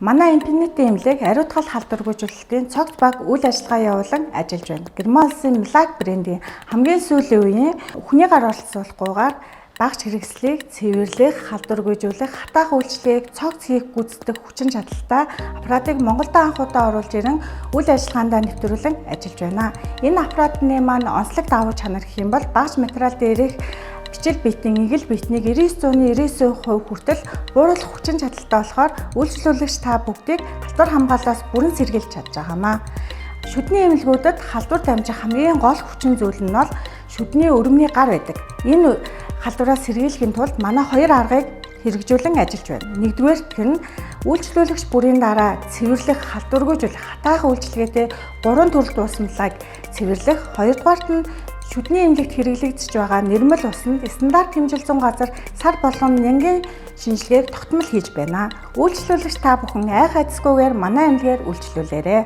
Манай импинитийн эмнэлэг ариутгал халдваргүйжүүлэлтийн цогц баг үйл ажиллагаа явуулан ажиллаж байна. Герман улсын Млаг брендийн хамгийн сүүлийн үеийн хүний гар оролцуулахгүйгээр багц хэрэгслийг цэвэрлэх, халдваргүйжүүлэх, хатаах үйлчлэгийг цогц хийх гүйцэтгэх хүчин чадалтай аппаратыг Монголд анх удаа оруулж ирэн үйл ажиллагаанд нэвтрүүлэн ажиллаж байна. Энэ аппаратны маань онцлог давуу чанар гэх юм бол багц материал дээрх бичил битний игэл битнийг 99.99% хүртэл бууруулах хүчин чадалтай болохоор үйлчлүүлэгч та бүгдийг халдвар хамгаалалаас бүрэн сэргийлж чадж байгаамаа. Шүдний эмнэлгүүдэд халдвар дамжих хамгийн гол хүчин зүйл нь бол шүдний өрөмний гар байдаг. Энэ халдвараас сэргийлэхийн тулд манай хоёр аргыг хэрэгжүүлэн ажиллаж байна. Нэгдүгээр тэр нь үйлчлүүлэгч бүрийн дараа цэвэрлэх, халдваргүйжүүлэх, хатаах үйлчлэгээтэй 3 төрөлт уусмлыг цэвэрлэх. Хоёрдугаарт нь шүдний эмнэлэгт хэрэглэгдэж байгаа нэрмэл усанд стандарт хэмжилсэн газар сар болгон нянгийн шинжилгээг тогтмол хийж байна. Үйлчлүүлэгч та бүхэн айх айцгүйгээр манай эмнэлгээр үйлчлүүлээрэй.